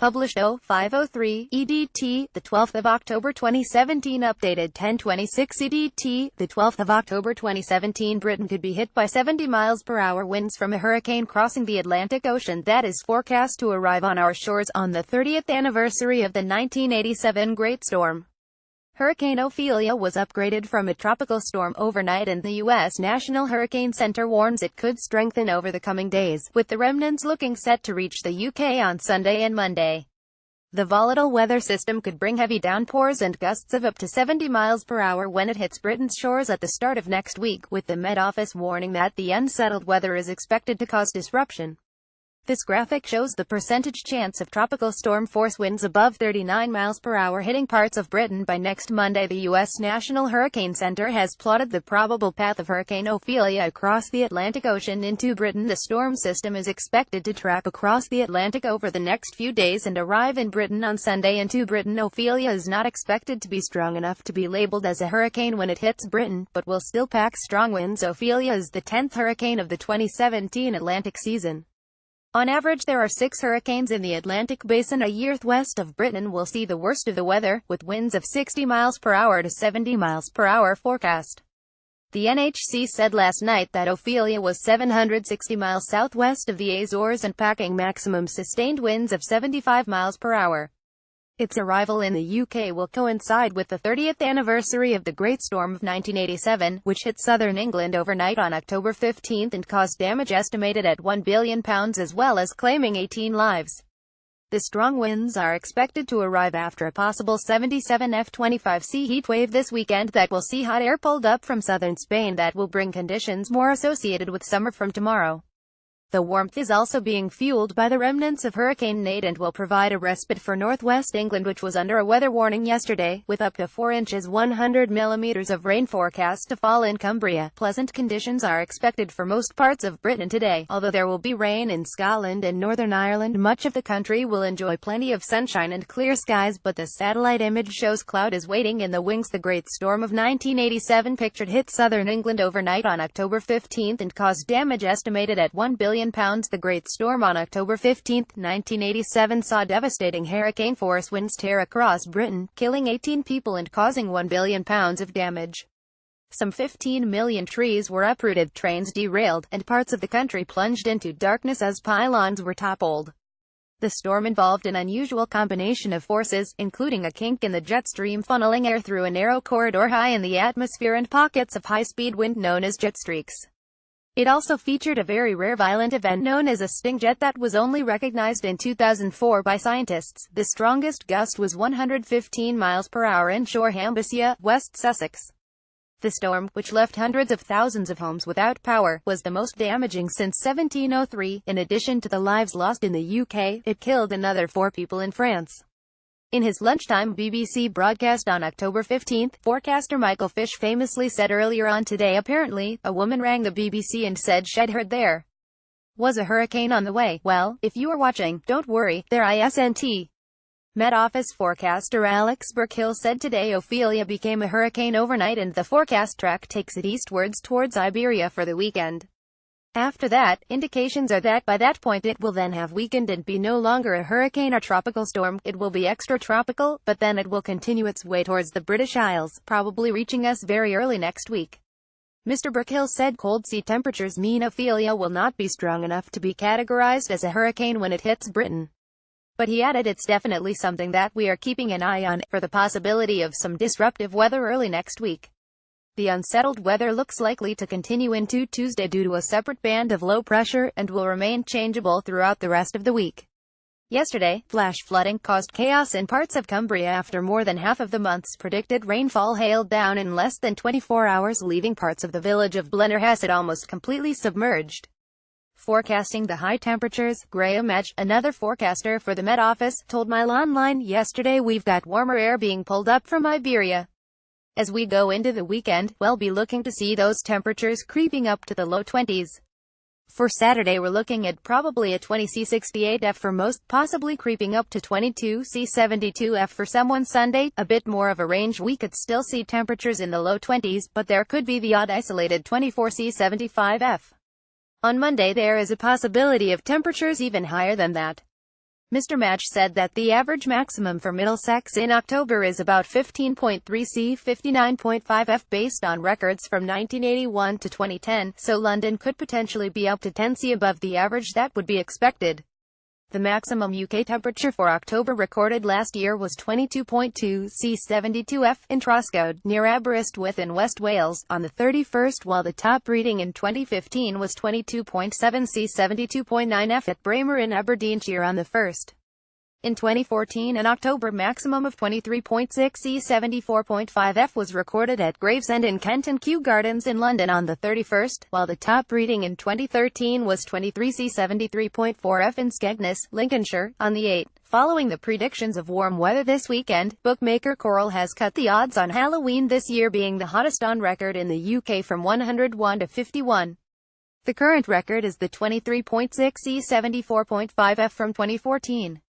Published 0503 EDT, the 12th of October 2017. Updated 1026 EDT, the 12th of October 2017. Britain could be hit by 70 miles per hour winds from a hurricane crossing the Atlantic Ocean that is forecast to arrive on our shores on the 30th anniversary of the 1987 Great Storm. Hurricane Ophelia was upgraded from a tropical storm overnight, and the U.S. National Hurricane Center warns it could strengthen over the coming days, with the remnants looking set to reach the UK on Sunday and Monday. The volatile weather system could bring heavy downpours and gusts of up to 70 miles per hour when it hits Britain's shores at the start of next week, with the Met Office warning that the unsettled weather is expected to cause disruption. This graphic shows the percentage chance of tropical storm force winds above 39 miles per hour hitting parts of Britain by next Monday. The U.S. National Hurricane Center has plotted the probable path of Hurricane Ophelia across the Atlantic Ocean into Britain. The storm system is expected to track across the Atlantic over the next few days and arrive in Britain on Sunday. Into Britain, Ophelia is not expected to be strong enough to be labeled as a hurricane when it hits Britain, but will still pack strong winds. Ophelia is the 10th hurricane of the 2017 Atlantic season. On average, there are 6 hurricanes in the Atlantic Basin a year. West of Britain will see the worst of the weather, with winds of 60 miles per hour to 70 miles per hour forecast. The NHC said last night that Ophelia was 760 miles southwest of the Azores and packing maximum sustained winds of 75 miles per hour. Its arrival in the UK will coincide with the 30th anniversary of the Great Storm of 1987, which hit southern England overnight on October 15 and caused damage estimated at £1 billion, as well as claiming 18 lives. The strong winds are expected to arrive after a possible 77 F-25C heatwave this weekend that will see hot air pulled up from southern Spain that will bring conditions more associated with summer from tomorrow. The warmth is also being fueled by the remnants of Hurricane Nate and will provide a respite for northwest England, which was under a weather warning yesterday, with up to 4 inches 100 millimeters of rain forecast to fall in Cumbria. Pleasant conditions are expected for most parts of Britain today, although there will be rain in Scotland and Northern Ireland. Much of the country will enjoy plenty of sunshine and clear skies, but the satellite image shows cloud is waiting in the wings. The Great Storm of 1987 pictured hit southern England overnight on October 15 and caused damage estimated at £1 billion. The Great Storm on October 15, 1987 saw devastating hurricane-force winds tear across Britain, killing 18 people and causing £1 billion of damage. Some 15 million trees were uprooted, trains derailed, and parts of the country plunged into darkness as pylons were toppled. The storm involved an unusual combination of forces, including a kink in the jet stream funneling air through a narrow corridor high in the atmosphere and pockets of high-speed wind known as jet streaks. It also featured a very rare violent event known as a sting jet that was only recognized in 2004 by scientists. The strongest gust was 115 miles per hour in Shoreham, West Sussex. The storm, which left hundreds of thousands of homes without power, was the most damaging since 1703. In addition to the lives lost in the UK, it killed another 4 people in France. In his lunchtime BBC broadcast on October 15, forecaster Michael Fish famously said earlier on today, apparently, a woman rang the BBC and said she'd heard there was a hurricane on the way. Well, if you are watching, don't worry, there isn't. Met Office forecaster Alex Burkill said today Ophelia became a hurricane overnight and the forecast track takes it eastwards towards Iberia for the weekend. After that, indications are that by that point it will then have weakened and be no longer a hurricane or tropical storm. It will be extratropical, but then it will continue its way towards the British Isles, probably reaching us very early next week. Mr. Burkill said cold sea temperatures mean Ophelia will not be strong enough to be categorized as a hurricane when it hits Britain. But he added it's definitely something that we are keeping an eye on, for the possibility of some disruptive weather early next week. The unsettled weather looks likely to continue into Tuesday due to a separate band of low pressure, and will remain changeable throughout the rest of the week. Yesterday, flash flooding caused chaos in parts of Cumbria after more than half of the month's predicted rainfall hailed down in less than 24 hours, leaving parts of the village of Blennerhassett almost completely submerged. Forecasting the high temperatures, Graham Edge, another forecaster for the Met Office, told Mail Online yesterday, we've got warmer air being pulled up from Iberia. As we go into the weekend, we'll be looking to see those temperatures creeping up to the low 20s. For Saturday we're looking at probably a 20 C68F for most, possibly creeping up to 22 C72F for someone. Sunday, a bit more of a range. We could still see temperatures in the low 20s, but there could be the odd isolated 24 C75F. On Monday there is a possibility of temperatures even higher than that. Mr. Match said that the average maximum for Middlesex in October is about 15.3 C 59.5 F based on records from 1981 to 2010, so London could potentially be up to 10 C above the average that would be expected. The maximum UK temperature for October recorded last year was 22.2 C 72 F in Troscoed, near Aberystwyth in West Wales, on the 31st, while the top reading in 2015 was 22.7 C 72.9 F at Braemar in Aberdeenshire on the 1st. In 2014, an October maximum of 23.6 C 74.5 F was recorded at Gravesend in Kent and Kew Gardens in London on the 31st, while the top reading in 2013 was 23 C 73.4 F in Skegness, Lincolnshire, on the 8th. Following the predictions of warm weather this weekend, bookmaker Coral has cut the odds on Halloween this year being the hottest on record in the UK from 101 to 51. The current record is the 23.6 C 74.5 F from 2014.